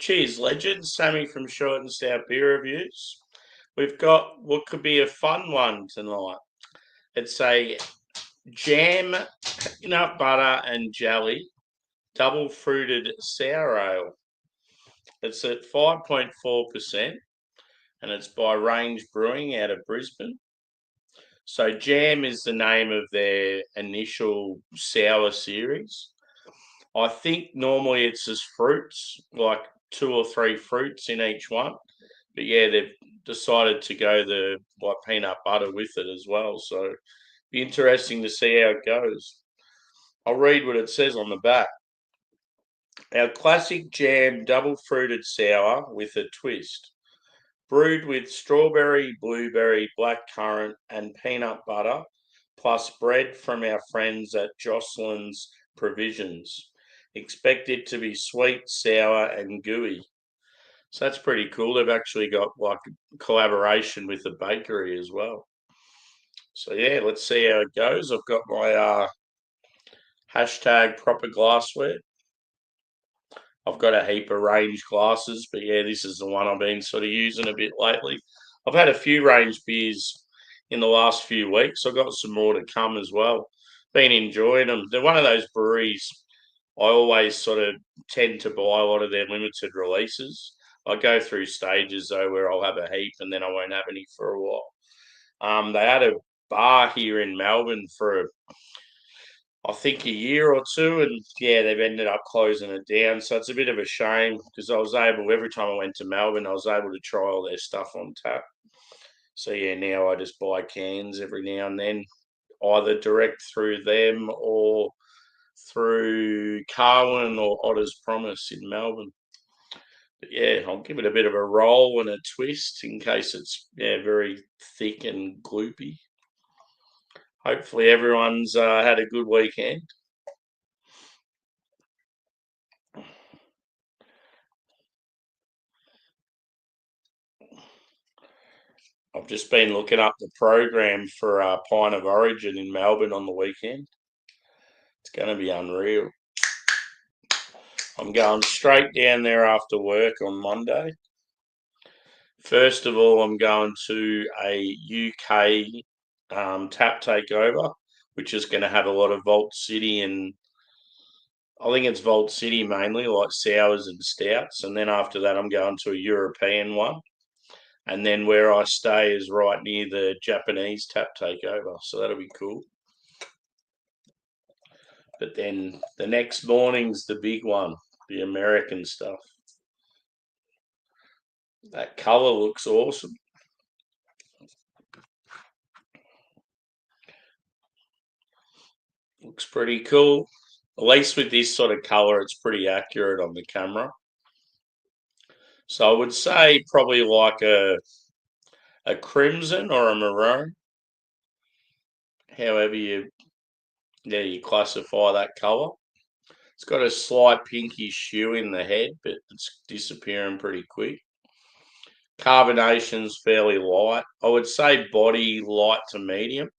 Cheers, legends. Sammy from Short and Stout Beer Reviews. We've got what could be a fun one tonight. It's a jam, peanut butter, and jelly double fruited sour ale. It's at 5.4% and it's by Range Brewing out of Brisbane. So, Jam is the name of their initial sour series. I think normally it's as fruits, like 2 or 3 fruits in each one. But yeah, they've decided to go the like peanut butter with it as well. So be interesting to see how it goes. I'll read what it says on the back. Our classic jam double fruited sour with a twist. Brewed with strawberry, blueberry, blackcurrant, and peanut butter, plus bread from our friends at Jocelyn's Provisions. Expect it to be sweet, sour, and gooey. So that's pretty cool. They've actually got like a collaboration with the bakery as well. So yeah, let's see how it goes. I've got my hashtag proper glassware. I've got a heap of range glasses, but yeah, this is the one I've been sort of using a bit lately. I've had a few range beers in the last few weeks. I've got some more to come as well. Been enjoying them. They're one of those breweries I always sort of tend to buy a lot of their limited releases. I go through stages though where I'll have a heap and then I won't have any for a while. They had a bar here in Melbourne for I think a year or two, and yeah, they've ended up closing it down. So it's a bit of a shame because I was able every time I went to Melbourne, I was able to try all their stuff on tap. So yeah, now I just buy cans every now and then, either direct through them or through Carwin or Otter's Promise in Melbourne. But yeah, I'll give it a bit of a roll and a twist in case it's very thick and gloopy. Hopefully everyone's had a good weekend. I've just been looking up the program for Pint of Origin in Melbourne on the weekend. It's going to be unreal. I'm going straight down there after work on Monday. First of all, I'm going to a UK tap takeover, which is going to have a lot of Vault City and I think it's Vault City mainly, like sours and stouts. And then after that, I'm going to a European one. And then where I stay is right near the Japanese tap takeover. So that'll be cool. But then the next morning's the big one, the American stuff. That colour looks awesome. Looks pretty cool. At least with this sort of colour, it's pretty accurate on the camera. So I would say probably like a crimson or a maroon. However you classify that colour. It's got a slight pinkish hue in the head, but it's disappearing pretty quick. Carbonation's fairly light. I would say body light to medium.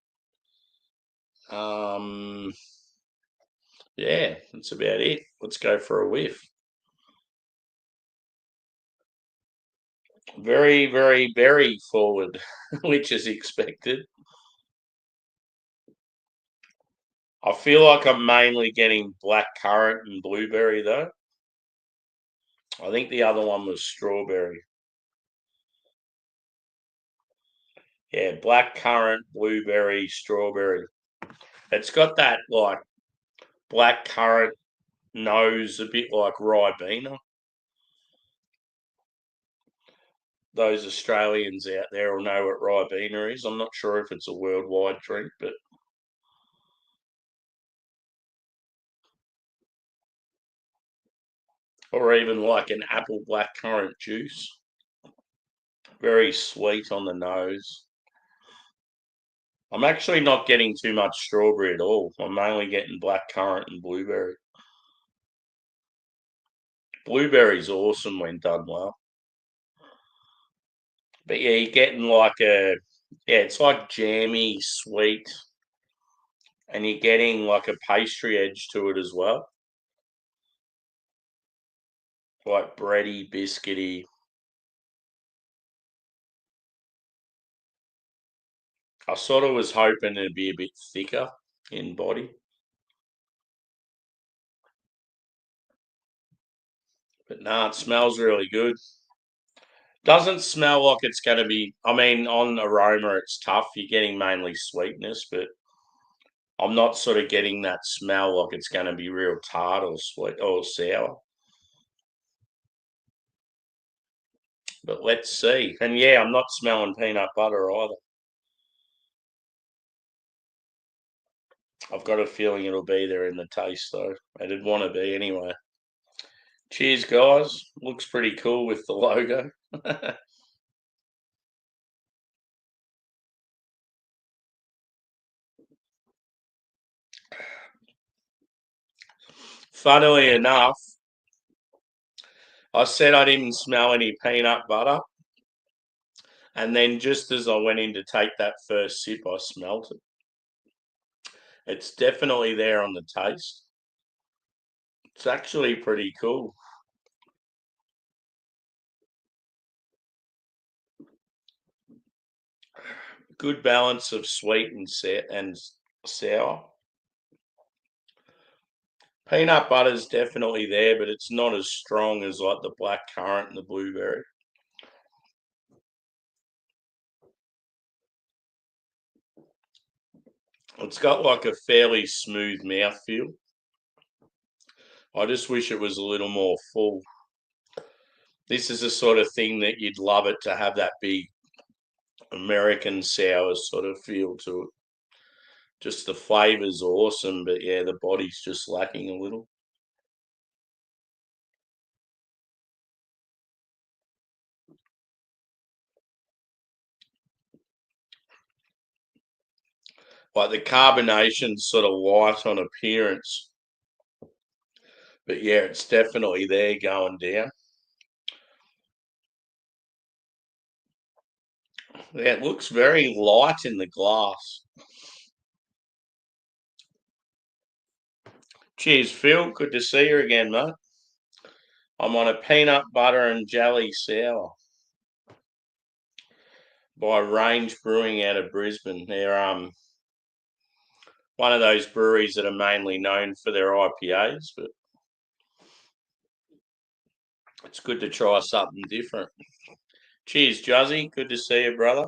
Yeah, that's about it. Let's go for a whiff. Very, very, very forward, which is expected. I feel like I'm mainly getting black currant and blueberry though. I think the other one was strawberry. Yeah, black currant, blueberry, strawberry. It's got that like black currant nose, a bit like Ribena. Those Australians out there will know what Ribena is. I'm not sure if it's a worldwide drink, but or even like an apple blackcurrant juice. Very sweet on the nose. I'm actually not getting too much strawberry at all. I'm mainly getting blackcurrant and blueberry. Blueberry's awesome when done well. But yeah, you're getting like it's like jammy, sweet, and you're getting like a pastry edge to it as well. like bready, biscuity. I sort of was hoping it'd be a bit thicker in body, but nah, it smells really good. Doesn't smell like it's going to be. I mean, on aroma, it's tough. You're getting mainly sweetness, but I'm not sort of getting that smell like it's going to be real tart or sweet or sour. But let's see. And yeah, I'm not smelling peanut butter either. I've got a feeling it'll be there in the taste though. It'd want to be anyway. Cheers, guys. Looks pretty cool with the logo. Funnily enough, I said I didn't smell any peanut butter. And then just as I went in to take that first sip, I smelt it. It's definitely there on the taste. It's actually pretty cool. Good balance of sweet and sour. Peanut butter's definitely there, but it's not as strong as like the black currant and the blueberry. It's got like a fairly smooth mouthfeel. I just wish it was a little more full. This is the sort of thing that you'd love it to have that big American sour sort of feel to it. Just the flavour's awesome, but yeah, the body's just lacking a little. Like the carbonation's sort of light on appearance, but yeah, it's definitely there going down. Yeah, it looks very light in the glass. Cheers, Phil. Good to see you again, mate. I'm on a peanut butter and jelly sour by Range Brewing out of Brisbane. They're one of those breweries that are mainly known for their IPAs, but it's good to try something different. Cheers, Juzzy. Good to see you, brother.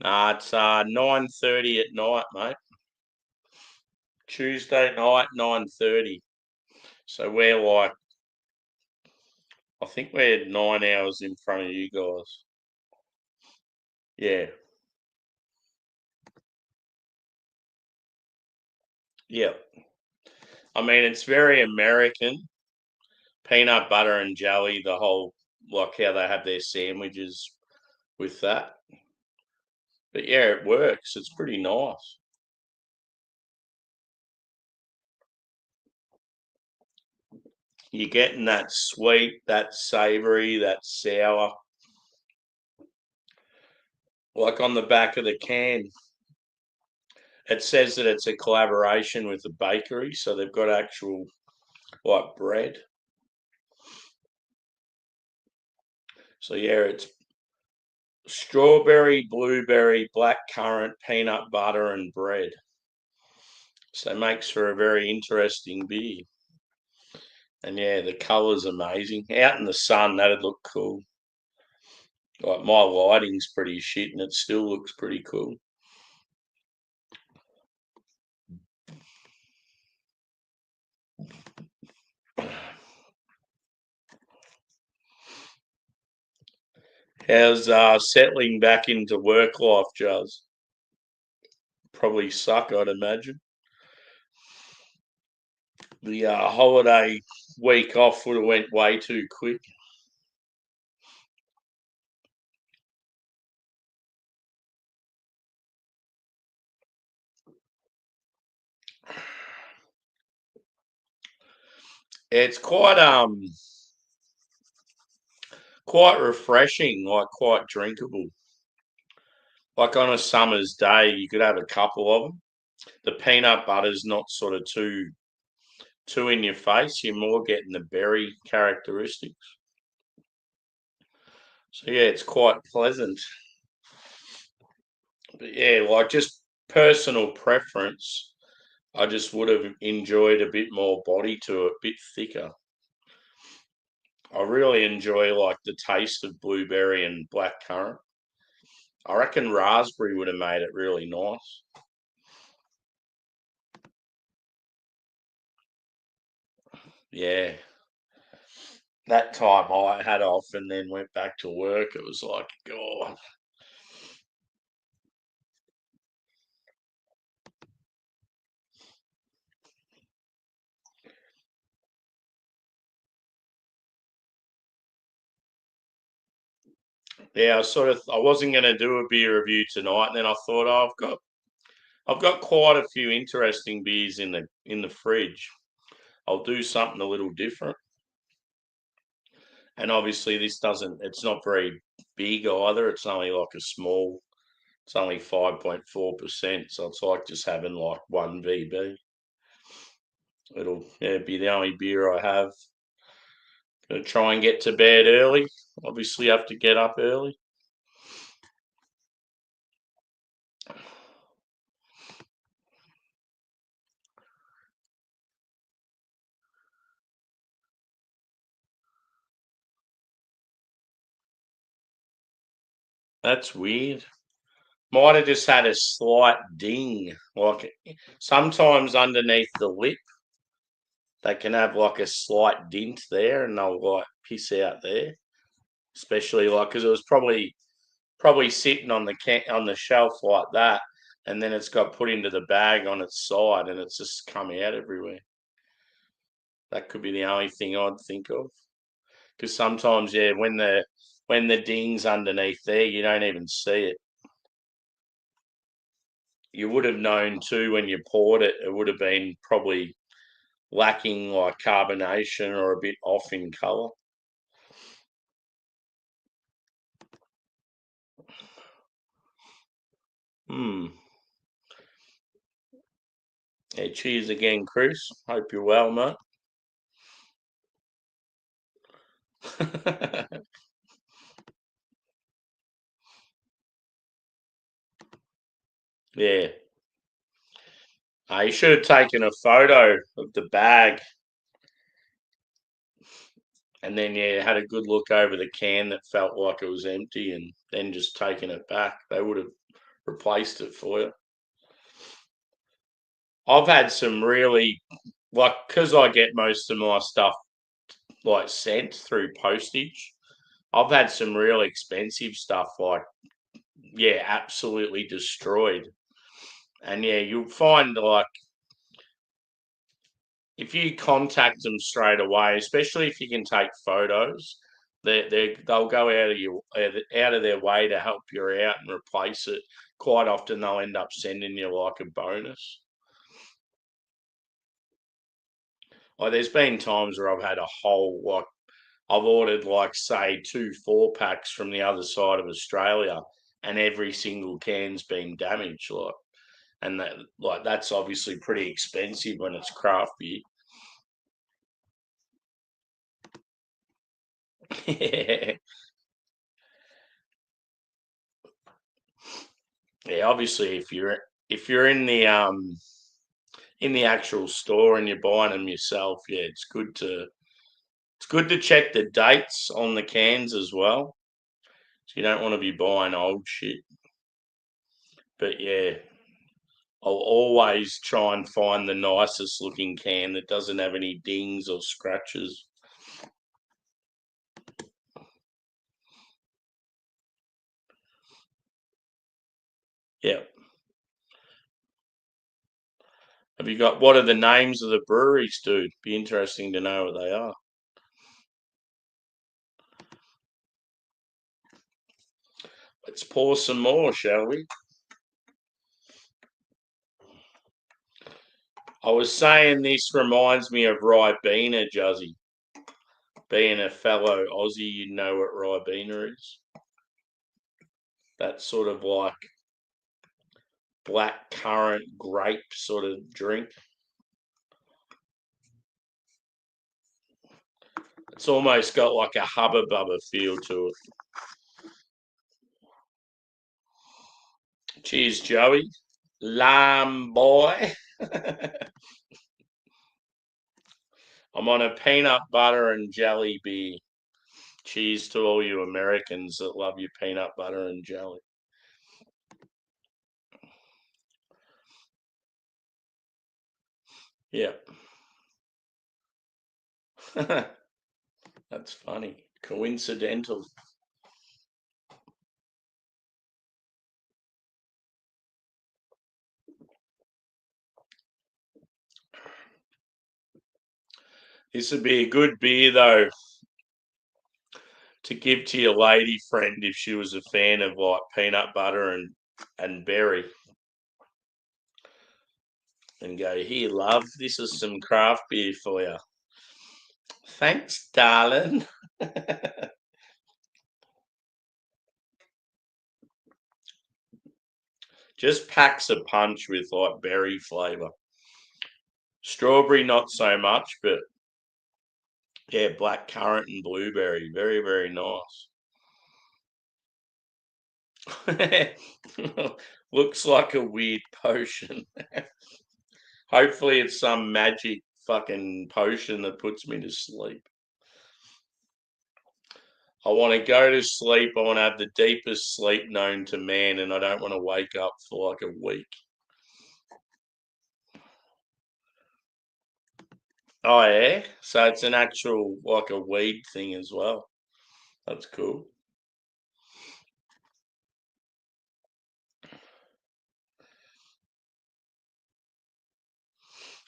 Nah, it's 9:30 at night, mate. Tuesday night, 9:30. So we're like, I think we're 9 hours in front of you guys. Yeah, yeah. I mean, it's very American. Peanut butter and jelly, the whole like how they have their sandwiches with that. But yeah, it works. It's pretty nice. You're getting that sweet, that savory, that sour. Like on the back of the can, it says that it's a collaboration with a bakery, so they've got actual like bread. So yeah, it's strawberry, blueberry, black currant, peanut butter, and bread. So it makes for a very interesting beer. And yeah, the colour's amazing. Out in the sun, that'd look cool. Like my lighting's pretty shit, and it still looks pretty cool. How's settling back into work life, Juz? Probably suck, I'd imagine. The holiday week off would have went way too quick. It's quite refreshing, like quite drinkable. Like on a summer's day, you could have a couple of them. The peanut butter's not sort of too in your face. You're more getting the berry characteristics. So yeah, it's quite pleasant. But yeah, like just personal preference. I just would have enjoyed a bit more body to it, a bit thicker. I really enjoy like the taste of blueberry and black currant. I reckon raspberry would have made it really nice. Yeah. That time I had off and then went back to work. It was like, God. Yeah, I wasn't going to do a beer review tonight, and then I thought, oh, I've got quite a few interesting beers in the fridge. I'll do something a little different. And obviously, it's not very big either. It's only like it's only 5.4%. So it's like just having like one VB. It'll be the only beer I have. Gonna try and get to bed early. Obviously, have to get up early. That's weird. Might have just had a slight ding. Like sometimes underneath the lip, they can have like a slight dint there, and they'll like piss out there. Especially like because it was probably sitting on the shelf like that, and then it's got put into the bag on its side, and it's just come out everywhere. That could be the only thing I'd think of. Because sometimes, yeah, when the ding's underneath there, you don't even see it. You would have known too when you poured it. It would have been probably lacking like carbonation or a bit off in colour. Hmm. Yeah, cheers again, Chris. Hope you're well, mate. Yeah. You should have taken a photo of the bag and then, yeah, had a good look over the can that felt like it was empty and then just taken it back. They would have replaced it for you. I've had some really, like, because I get most of my stuff like sent through postage, I've had some real expensive stuff like, yeah, absolutely destroyed. And yeah, you'll find like if you contact them straight away, especially if you can take photos, they'll go out of their way to help you out and replace it. Quite often they'll end up sending you like a bonus. Like there's been times where I've had a whole like I've ordered like say 2 4-packs from the other side of Australia, and every single can's been damaged. And that's obviously pretty expensive when it's craft beer. Yeah, obviously, if you're in the actual store and you're buying them yourself, yeah, it's good to check the dates on the cans as well. So you don't want to be buying old shit. But yeah, I'll always try and find the nicest looking can that doesn't have any dings or scratches. Yeah. Have you got what are the names of the breweries, dude? Be interesting to know what they are. Let's pour some more, shall we? I was saying this reminds me of Ribena, Juzzy. Being a fellow Aussie, you know what Ribena is. That sort of like black currant grape sort of drink. It's almost got like a Hubba Bubba feel to it. Cheers, Joey. Lamb boy. I'm on a peanut butter and jelly beer. Cheers to all you Americans that love your peanut butter and jelly. Yeah. That's funny. Coincidental. This would be a good beer, though, to give to your lady friend if she was a fan of like peanut butter and berry. And go, here, love, this is some craft beer for you. Thanks, darling. Just packs a punch with like berry flavour. Strawberry, not so much, but yeah, black currant and blueberry. Very, very nice. Looks like a weird potion. Hopefully, it's some magic fucking potion that puts me to sleep. I want to go to sleep. I want to have the deepest sleep known to man, and I don't want to wake up for like a week. Oh, yeah. So it's an actual, like a weed thing as well. That's cool.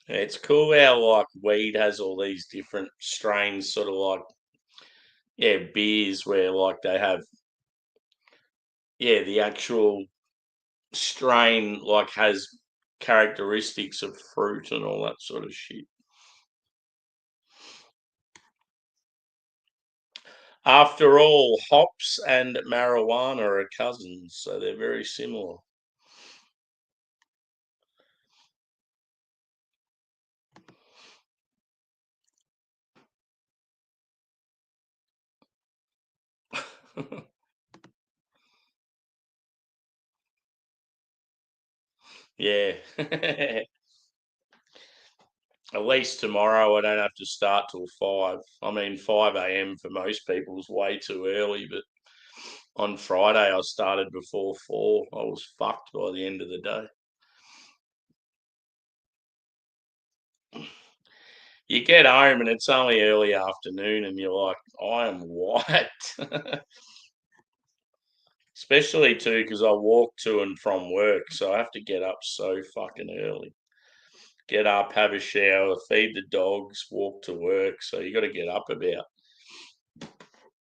Yeah, it's cool how, like, weed has all these different strains, sort of like, yeah, beers where, like, they have, yeah, the actual strain, like, has characteristics of fruit and all that sort of shit. After all, hops and marijuana are cousins, so they're very similar. Yeah. At least tomorrow I don't have to start till 5. I mean, 5 a.m. for most people is way too early, but on Friday I started before 4. I was fucked by the end of the day. You get home and it's only early afternoon and you're like, I am white. Especially too because I walk to and from work, so I have to get up so fucking early. Get up, have a shower, feed the dogs, walk to work. So you got to get up about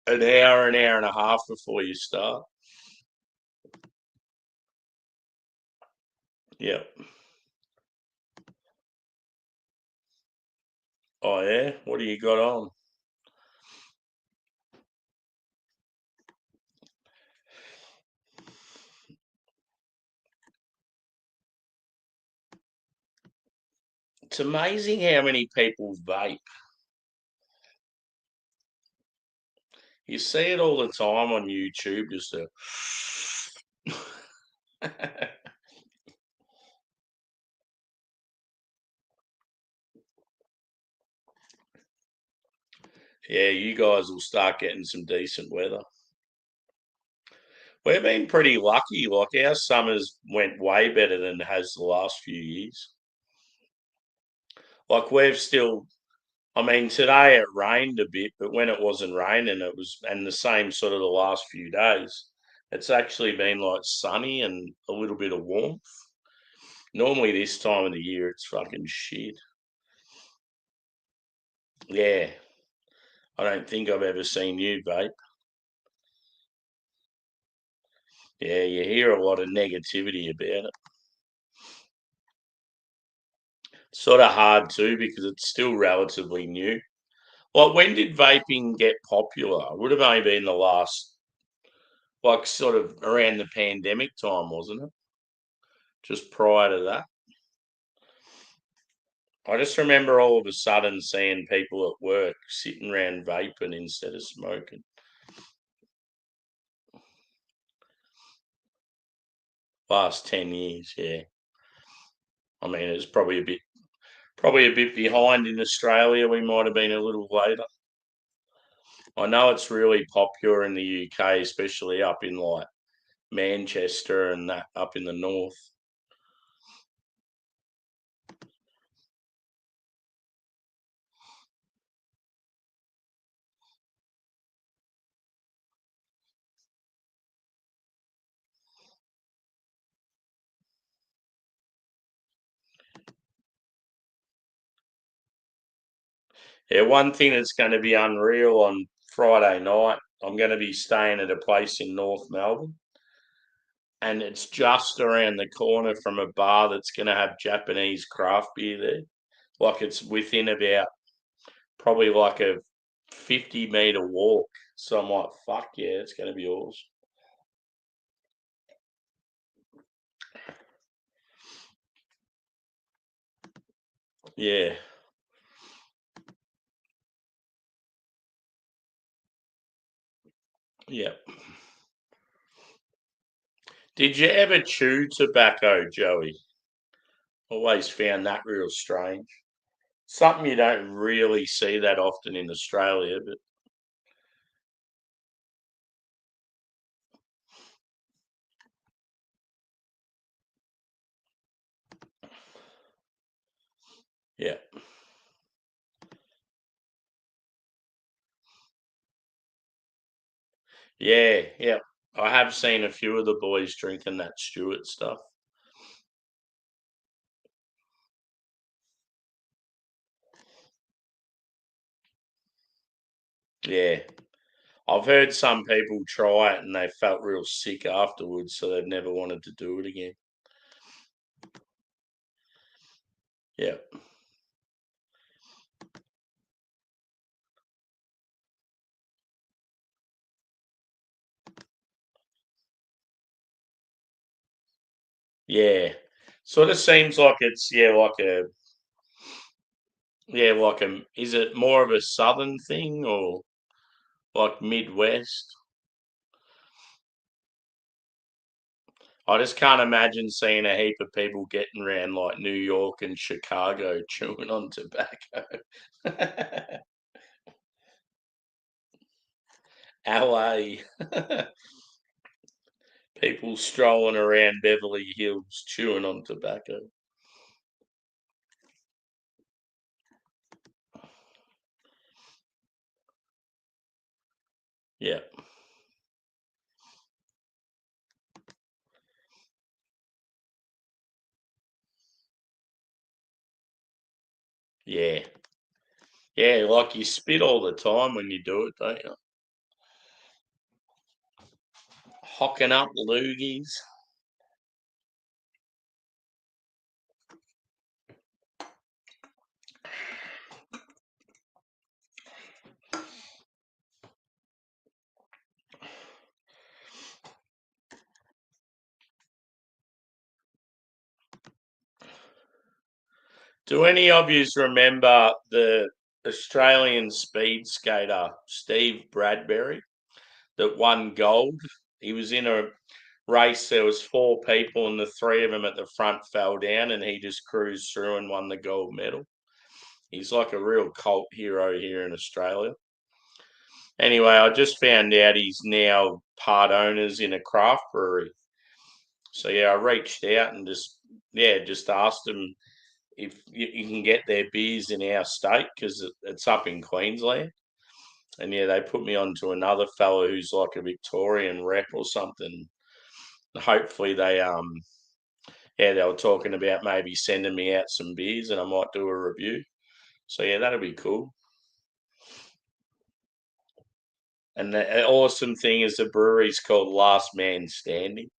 an hour and a half before you start. Yeah. Oh yeah. What do you got on? It's amazing how many people vape. You see it all the time on YouTube. Just a yeah, you guys will start getting some decent weather. We've been pretty lucky. Like our summers went way better than it has the last few years. Like we've still, I mean, today it rained a bit, but when it wasn't raining, it was, and the same sort of the last few days. It's actually been like sunny and a little bit of warmth. Normally this time of the year, it's fucking shit. Yeah, I don't think I've ever seen you vape. Yeah, you hear a lot of negativity about it. Sort of hard too because it's still relatively new. Like, when did vaping get popular? It would have only been the last, like, sort of around the pandemic time, wasn't it? Just prior to that. I just remember all of a sudden seeing people at work sitting around vaping instead of smoking. Last 10 years, yeah. I mean, it's probably a bit behind in Australia. We might have been a little later. I know it's really popular in the UK, especially up in like Manchester and that up in the north. Yeah, one thing that's going to be unreal on Friday night, I'm going to be staying at a place in North Melbourne, and it's just around the corner from a bar that's going to have Japanese craft beer there. Like, it's within about probably like a 50-meter walk. So I'm like, fuck yeah, it's going to be awesome. Yeah, yeah. Did you ever chew tobacco, Joey? Always found that real strange. Something you don't really see that often in Australia, but yeah. Yeah, yeah. I have seen a few of the boys drinking that Stewart stuff. Yeah. I've heard some people try it and they felt real sick afterwards, so they've never wanted to do it again. Yeah. Yeah. Sort of seems like it's like a is it more of a southern thing or like Midwest? I just can't imagine seeing a heap of people getting around like New York and Chicago chewing on tobacco. LA. People strolling around Beverly Hills chewing on tobacco. Yeah. Yeah. Yeah, like you spit all the time when you do it, don't you? Hocking up loogies. Do any of yous remember the Australian speed skater Steve Bradbury that won gold? He was in a race. There was four people, and the three of them at the front fell down, and he just cruised through and won the gold medal. He's like a real cult hero here in Australia. Anyway, I just found out he's now part owners in a craft brewery. So yeah, I reached out and just asked him if you can get their beers in our state because it's up in Queensland. And yeah, they put me on to another fellow who's like a Victorian rep or something. Hopefully they were talking about maybe sending me out some beers and I might do a review. So yeah, that'll be cool. And the awesome thing is the brewery's called Last Man Standing.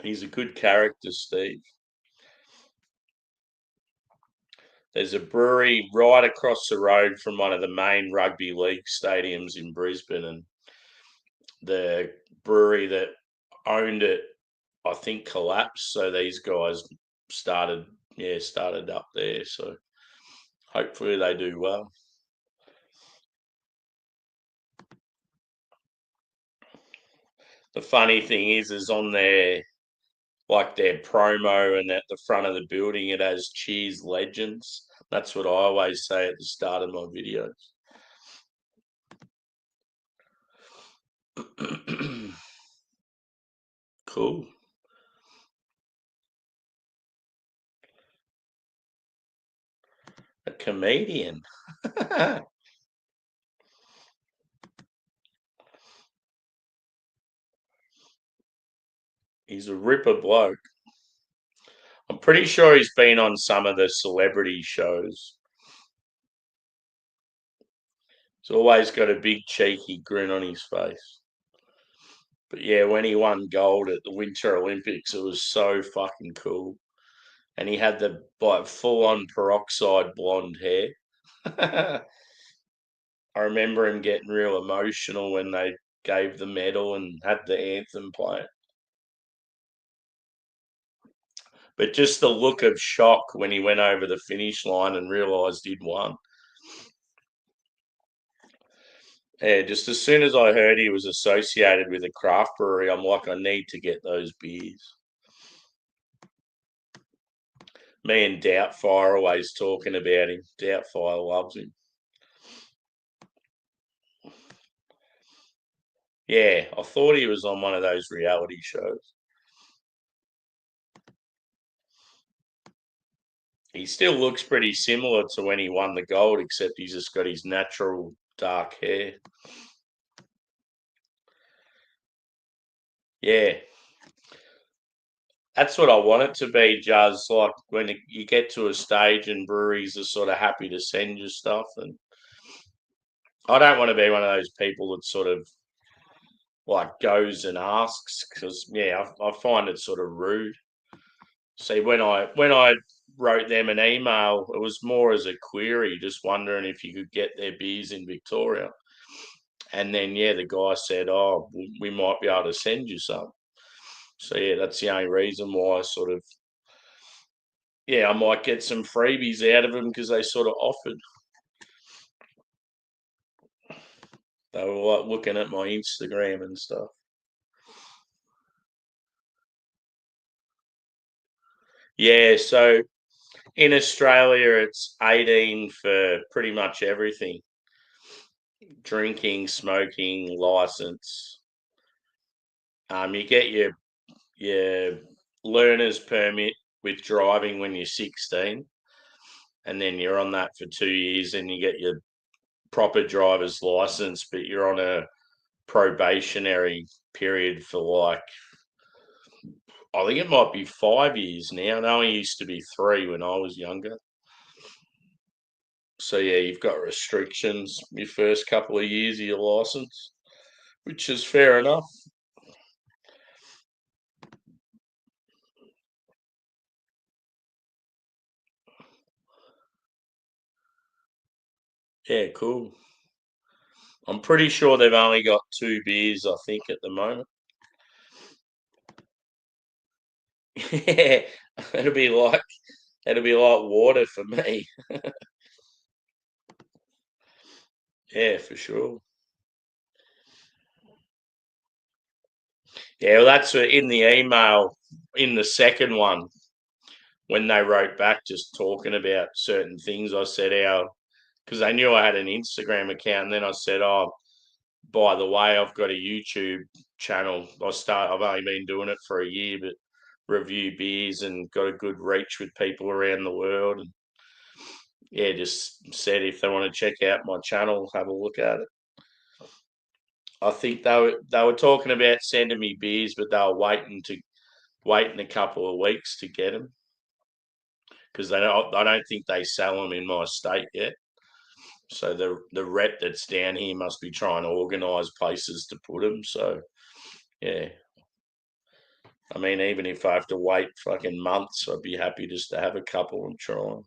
He's a good character, Steve. There's a brewery right across the road from one of the main rugby league stadiums in Brisbane, and the brewery that owned it, I think, collapsed. So these guys started, started up there. So hopefully they do well. The funny thing is on their their promo and at the front of the building, it has Cheers Legends. That's what I always say at the start of my videos. Cool. A comedian. He's a ripper bloke. I'm pretty sure he's been on some of the celebrity shows. He's always got a big cheeky grin on his face. But yeah, when he won gold at the Winter Olympics, it was so fucking cool. And he had the full on peroxide blonde hair. I remember him getting real emotional when they gave the medal and had the anthem play. But just the look of shock when he went over the finish line and realised he'd won. Yeah, just as soon as I heard he was associated with a craft brewery, I'm like, I need to get those beers. Me and Doubtfire are always talking about him. Doubtfire loves him. Yeah, I thought he was on one of those reality shows. He still looks pretty similar to when he won the gold, except he's just got his natural dark hair. Yeah, that's what I want it to be, Jazz. Like when you get to a stage and breweries are sort of happy to send you stuff, and I don't want to be one of those people that sort of goes and asks because I find it sort of rude. See, when I wrote them an email, it was more as a query, just wondering if you could get their beers in Victoria. And then the guy said, "Oh, we might be able to send you some." So that's the only reason why I sort of I might get some freebies out of them because they sort of offered. They were looking at my Instagram and stuff. Yeah, so in Australia it's 18 for pretty much everything. Drinking, smoking, license. You get your learner's permit with driving when you're 16, and then you're on that for 2 years, and you get your proper driver's license, but you're on a probationary period for I think it might be 5 years now. It only used to be 3 when I was younger. So you've got restrictions your first couple of years of your license, which is fair enough. Yeah, cool. I'm pretty sure they've only got 2 beers, I think, at the moment. Yeah, it'll be like water for me. Yeah, for sure. Yeah, well, that's in the email in the second one when they wrote back just talking about certain things. I said because they knew I had an Instagram account, and then I said, "Oh, by the way, I've got a YouTube channel. I've only been doing it for a year, but review beers and got a good reach with people around the world." And just said if they want to check out my channel, have a look at it. I think they were talking about sending me beers, but they were waiting a couple of weeks to get them because I don't think they sell them in my state yet. So the rep that's down here must be trying to organise places to put them. So yeah, I mean, even if I have to wait fucking months, I'd be happy just to have a couple and try them.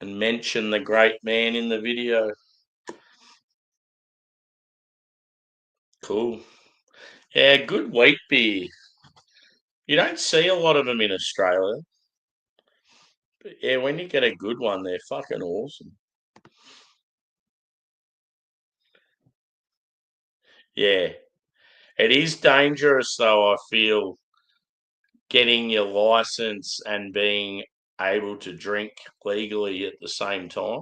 and mention the great man in the video. Cool. Yeah, good wheat beer. You don't see a lot of them in Australia. But yeah, when you get a good one, they're fucking awesome. Yeah. It is dangerous, though, I feel, getting your license and being able to drink legally at the same time.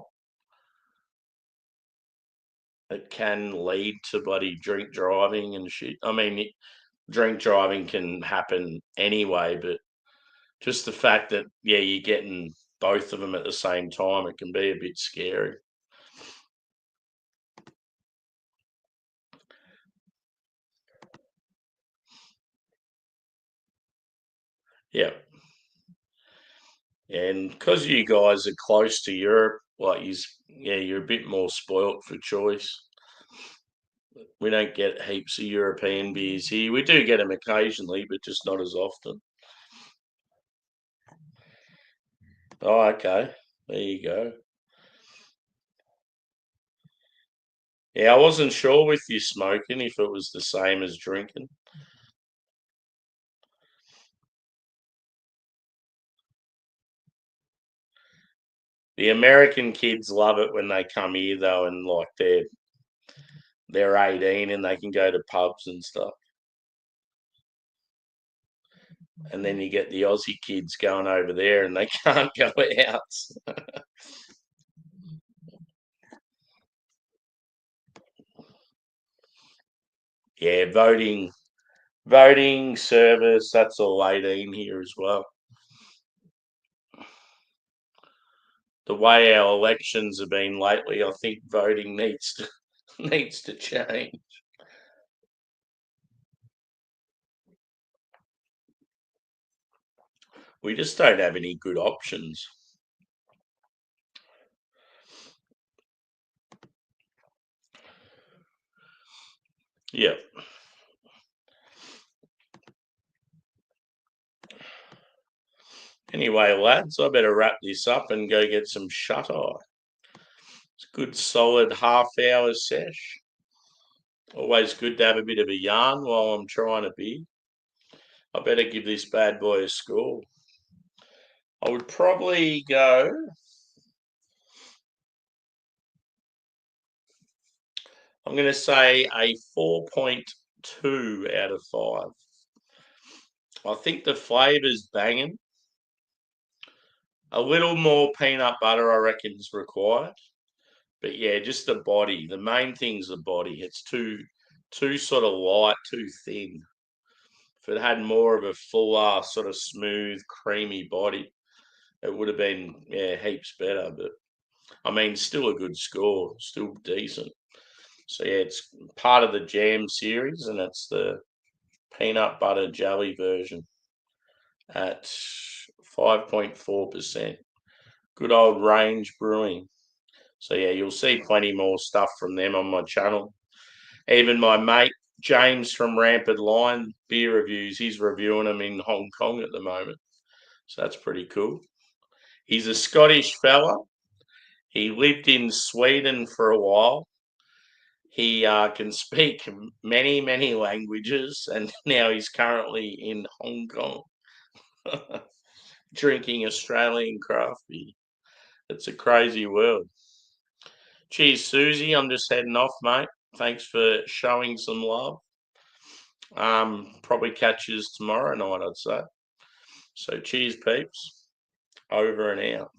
It can lead to bloody drink driving and shit. I mean, drink driving can happen anyway, but just the fact that, yeah, you're getting both of them at the same time, it can be a bit scary. Yeah. And because you guys are close to Europe, like you're a bit more spoilt for choice. We don't get heaps of European beers here. We do get them occasionally, but just not as often. Oh, okay. There you go. Yeah, I wasn't sure with you smoking if it was the same as drinking. The American kids love it when they come here though, and like they're 18 and they can go to pubs and stuff. And then you get the Aussie kids going over there and they can't go out. Yeah, voting service, that's all 18 here as well. The way our elections have been lately, I think voting needs to needs to change. We just don't have any good options. Yeah. Anyway, lads, I better wrap this up and go get some shut eye. It's a good solid half-hour sesh. Always good to have a bit of a yarn while I'm trying to be. I better give this bad boy a score. I would probably go. I'm going to say a 4.2 out of 5. I think the flavour's banging. A little more peanut butter, I reckon, is required. But yeah, just the body. The main thing's the body. It's too sort of light, too thin. If it had more of a fuller, sort of smooth, creamy body, it would have been heaps better. But I mean, still a good score, still decent. So yeah, it's part of the jam series, and it's the peanut butter jelly version at 5.4%. Good old Range Brewing. So yeah, you'll see plenty more stuff from them on my channel. Even my mate James from Rampant Lion Beer Reviews, he's reviewing them in Hong Kong at the moment. So that's pretty cool. He's a Scottish fella. He lived in Sweden for a while. He can speak many, many languages, and now he's currently in Hong Kong drinking Australian craft beer. It's a crazy world. Cheers, Susie. I'm just heading off, mate. Thanks for showing some love. Probably catch you tomorrow night, I'd say. So cheers, peeps. Over and out.